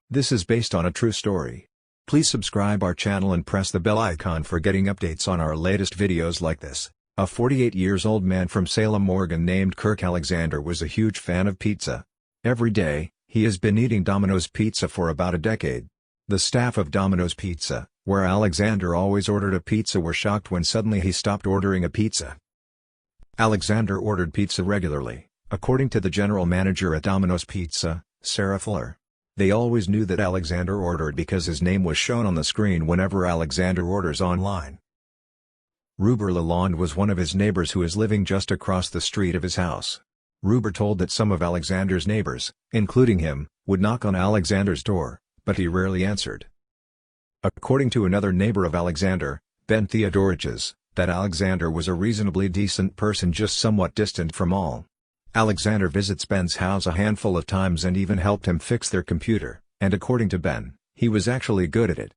This is based on a true story. Please subscribe our channel and press the bell icon for getting updates on our latest videos like this. A 48-year-old man from Salem, Oregon named Kirk Alexander was a huge fan of pizza. Every day, he has been eating Domino's Pizza for about a decade. The staff of Domino's Pizza, where Alexander always ordered a pizza, were shocked when suddenly he stopped ordering a pizza. Alexander ordered pizza regularly, according to the general manager at Domino's Pizza, Sarah Fuller. They always knew that Alexander ordered because his name was shown on the screen whenever Alexander orders online. Ruber Lalonde was one of his neighbors who is living just across the street of his house. Ruber told that some of Alexander's neighbors, including him, would knock on Alexander's door, but he rarely answered. According to another neighbor of Alexander, Ben Theodoriches, that Alexander was a reasonably decent person, just somewhat distant from all. Alexander visits Ben's house a handful of times and even helped him fix their computer, and according to Ben, he was actually good at it.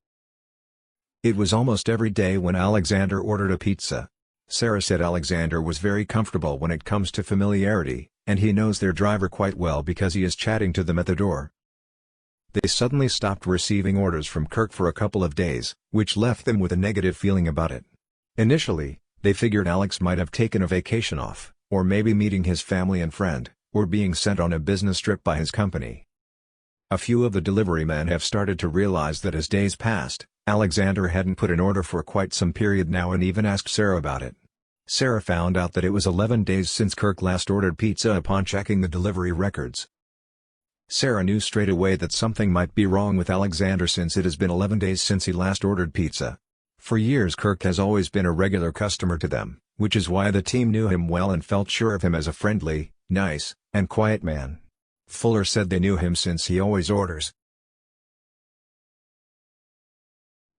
It was almost every day when Alexander ordered a pizza. Sarah said Alexander was very comfortable when it comes to familiarity, and he knows their driver quite well because he is chatting to them at the door. They suddenly stopped receiving orders from Kirk for a couple of days, which left them with a negative feeling about it. Initially, they figured Alex might have taken a vacation off, or maybe meeting his family and friend, or being sent on a business trip by his company. A few of the delivery men have started to realize that as days passed, Alexander hadn't put an order for quite some period now and even asked Sarah about it. Sarah found out that it was 11 days since Kirk last ordered pizza upon checking the delivery records. Sarah knew straight away that something might be wrong with Alexander since it has been 11 days since he last ordered pizza. For years Kirk has always been a regular customer to them, which is why the team knew him well and felt sure of him as a friendly, nice, and quiet man. Fuller said they knew him since he always orders.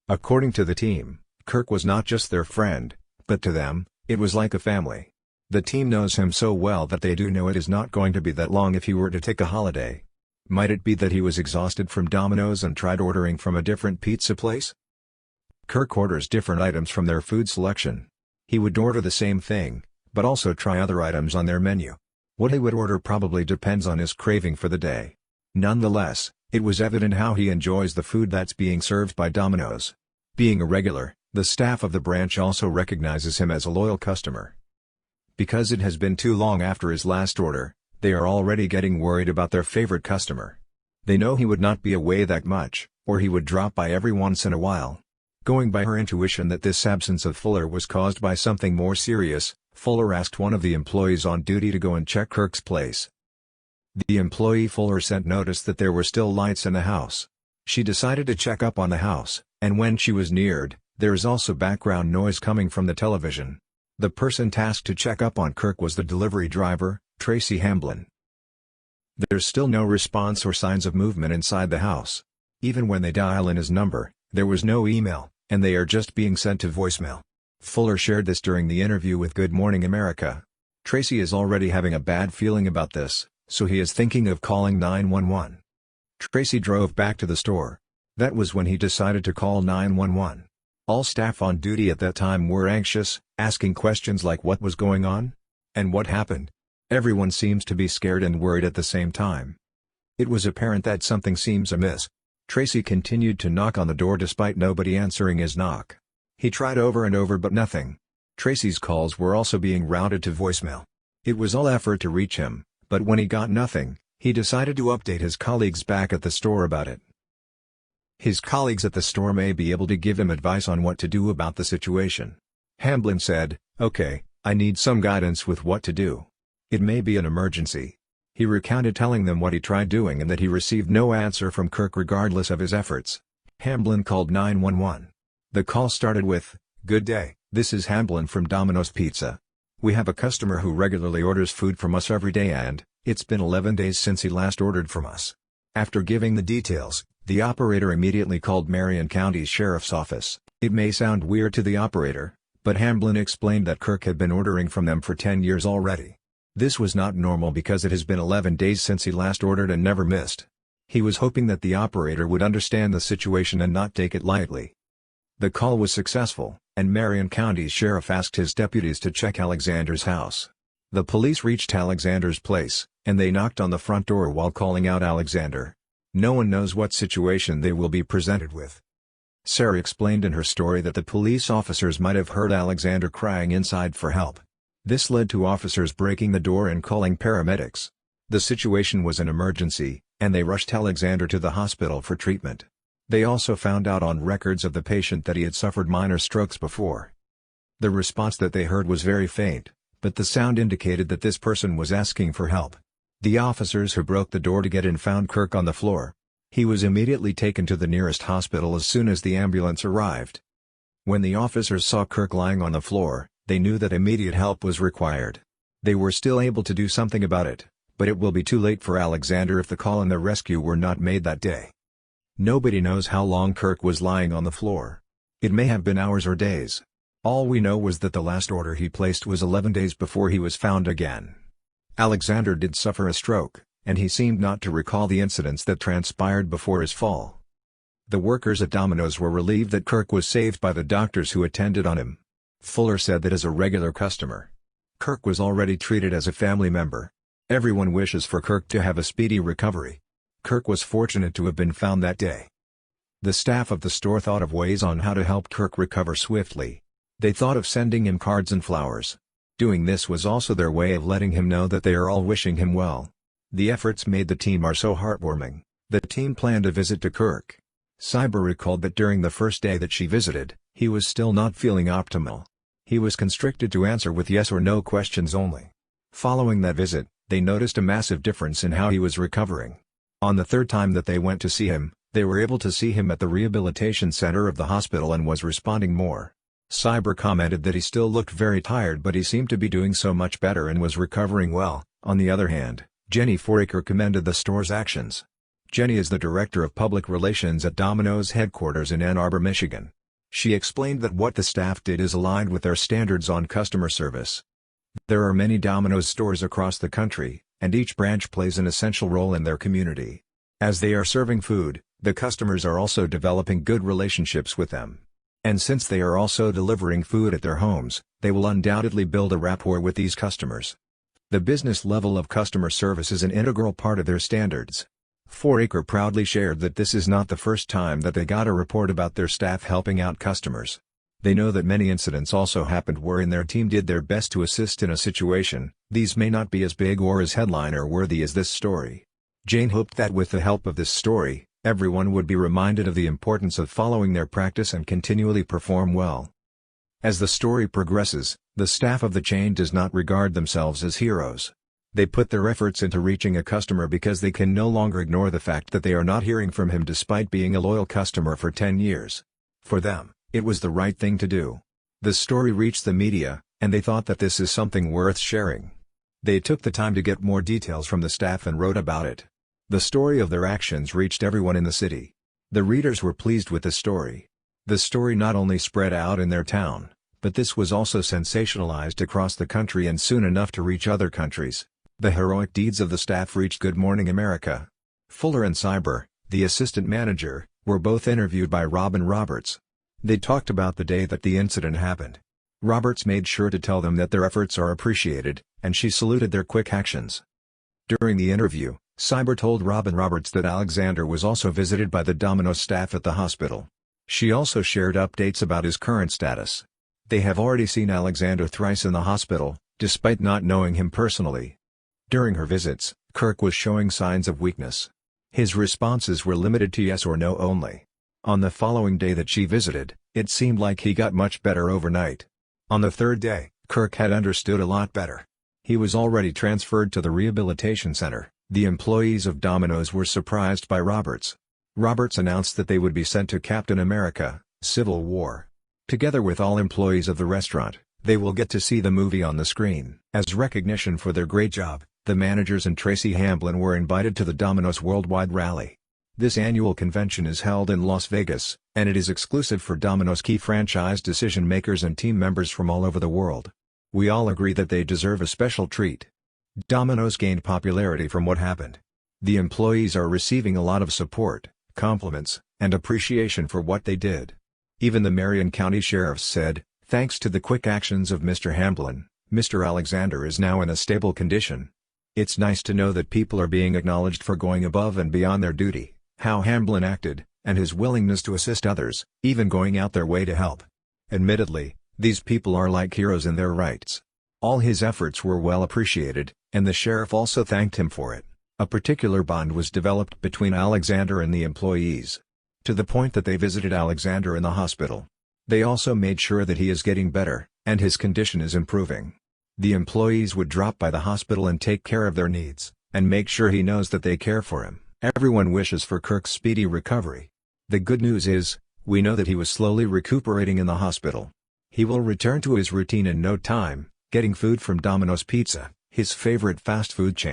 According to the team, Kirk was not just their friend, but to them, it was like a family. The team knows him so well that they do know it is not going to be that long if he were to take a holiday. Might it be that he was exhausted from Domino's and tried ordering from a different pizza place? Kirk orders different items from their food selection. He would order the same thing, but also try other items on their menu. What he would order probably depends on his craving for the day. Nonetheless, it was evident how he enjoys the food that's being served by Domino's. Being a regular, the staff of the branch also recognizes him as a loyal customer. Because it has been too long after his last order, they are already getting worried about their favorite customer. They know he would not be away that much, or he would drop by every once in a while. Going by her intuition that this absence of Fuller was caused by something more serious, Fuller asked one of the employees on duty to go and check Kirk's place. The employee Fuller sent noticed that there were still lights in the house. She decided to check up on the house, and when she was neared, there is also background noise coming from the television. The person tasked to check up on Kirk was the delivery driver, Tracy Hamblin. There's still no response or signs of movement inside the house. Even when they dial in his number, there was no email, and they are just being sent to voicemail. Fuller shared this during the interview with Good Morning America. Tracy is already having a bad feeling about this, so he is thinking of calling 911. Tracy drove back to the store. That was when he decided to call 911. All staff on duty at that time were anxious, asking questions like what was going on? And what happened? Everyone seems to be scared and worried at the same time. It was apparent that something seems amiss. Tracy continued to knock on the door despite nobody answering his knock. He tried over and over but nothing. Tracy's calls were also being routed to voicemail. It was all effort to reach him, but when he got nothing, he decided to update his colleagues back at the store about it. His colleagues at the store may be able to give him advice on what to do about the situation. Hamblin said, "Okay, I need some guidance with what to do. It may be an emergency." He recounted telling them what he tried doing and that he received no answer from Kirk regardless of his efforts. Hamblin called 911. The call started with, "Good day, this is Hamblin from Domino's Pizza. We have a customer who regularly orders food from us every day and, it's been 11 days since he last ordered from us." After giving the details, the operator immediately called Marion County Sheriff's Office. It may sound weird to the operator, but Hamblin explained that Kirk had been ordering from them for 10 years already. This was not normal because it has been 11 days since he last ordered and never missed. He was hoping that the operator would understand the situation and not take it lightly. The call was successful, and Marion County's sheriff asked his deputies to check Alexander's house. The police reached Alexander's place, and they knocked on the front door while calling out Alexander. No one knows what situation they will be presented with. Sarah explained in her story that the police officers might have heard Alexander crying inside for help. This led to officers breaking the door and calling paramedics. The situation was an emergency, and they rushed Alexander to the hospital for treatment. They also found out on records of the patient that he had suffered minor strokes before. The response that they heard was very faint, but the sound indicated that this person was asking for help. The officers who broke the door to get in found Kirk on the floor. He was immediately taken to the nearest hospital as soon as the ambulance arrived. When the officers saw Kirk lying on the floor, they knew that immediate help was required. They were still able to do something about it, but it will be too late for Alexander if the call and the rescue were not made that day. Nobody knows how long Kirk was lying on the floor. It may have been hours or days. All we know was that the last order he placed was 11 days before he was found again. Alexander did suffer a stroke, and he seemed not to recall the incidents that transpired before his fall. The workers at Domino's were relieved that Kirk was saved by the doctors who attended on him. Fuller said that as a regular customer, Kirk was already treated as a family member. Everyone wishes for Kirk to have a speedy recovery. Kirk was fortunate to have been found that day. The staff of the store thought of ways on how to help Kirk recover swiftly. They thought of sending him cards and flowers. Doing this was also their way of letting him know that they are all wishing him well. The efforts made the team are so heartwarming. The team planned a visit to Kirk. Cyber recalled that during the first day that she visited, he was still not feeling optimal. He was constricted to answer with yes or no questions only. Following that visit, they noticed a massive difference in how he was recovering. On the third time that they went to see him, they were able to see him at the rehabilitation center of the hospital and was responding more. Cyber commented that he still looked very tired, but he seemed to be doing so much better and was recovering well. On the other hand, Jenny Foraker commended the store's actions. Jenny is the director of public relations at Domino's headquarters in Ann Arbor, Michigan. She explained that what the staff did is aligned with their standards on customer service. There are many Domino's stores across the country, and each branch plays an essential role in their community. As they are serving food, the customers are also developing good relationships with them. And since they are also delivering food at their homes, they will undoubtedly build a rapport with these customers. The business level of customer service is an integral part of their standards. Foraker proudly shared that this is not the first time that they got a report about their staff helping out customers. They know that many incidents also happened wherein their team did their best to assist in a situation. These may not be as big or as headliner-worthy as this story. Jane hoped that with the help of this story, everyone would be reminded of the importance of following their practice and continually perform well. As the story progresses, the staff of the chain does not regard themselves as heroes. They put their efforts into reaching a customer because they can no longer ignore the fact that they are not hearing from him despite being a loyal customer for 10 years. For them, it was the right thing to do. The story reached the media, and they thought that this is something worth sharing. They took the time to get more details from the staff and wrote about it. The story of their actions reached everyone in the city. The readers were pleased with the story. The story not only spread out in their town, but this was also sensationalized across the country and soon enough to reach other countries. The heroic deeds of the staff reached Good Morning America. Fuller and Cyber, the assistant manager, were both interviewed by Robin Roberts. They talked about the day that the incident happened. Roberts made sure to tell them that their efforts are appreciated, and she saluted their quick actions. During the interview, Cyber told Robin Roberts that Alexander was also visited by the Domino's staff at the hospital. She also shared updates about his current status. They have already seen Alexander thrice in the hospital, despite not knowing him personally. During her visits, Kirk was showing signs of weakness. His responses were limited to yes or no only. On the following day that she visited, it seemed like he got much better overnight. On the third day, Kirk had understood a lot better. He was already transferred to the rehabilitation center. The employees of Domino's were surprised by Roberts. Roberts announced that they would be sent to Captain America: Civil War. Together with all employees of the restaurant, they will get to see the movie on the screen. As recognition for their great job, the managers and Tracy Hamblin were invited to the Domino's Worldwide Rally. This annual convention is held in Las Vegas, and it is exclusive for Domino's key franchise decision-makers and team members from all over the world. We all agree that they deserve a special treat. Domino's gained popularity from what happened. The employees are receiving a lot of support, compliments, and appreciation for what they did. Even the Marion County Sheriff said, Thanks to the quick actions of Mr. Hamblin, Mr. Alexander is now in a stable condition. It's nice to know that people are being acknowledged for going above and beyond their duty, how Hamblin acted, and his willingness to assist others, even going out their way to help. Admittedly, these people are like heroes in their rights. All his efforts were well appreciated, and the sheriff also thanked him for it. A particular bond was developed between Alexander and the employees, to the point that they visited Alexander in the hospital. They also made sure that he is getting better, and his condition is improving. The employees would drop by the hospital and take care of their needs, and make sure he knows that they care for him. Everyone wishes for Kirk's speedy recovery. The good news is, we know that he was slowly recuperating in the hospital. He will return to his routine in no time, getting food from Domino's Pizza, his favorite fast food chain.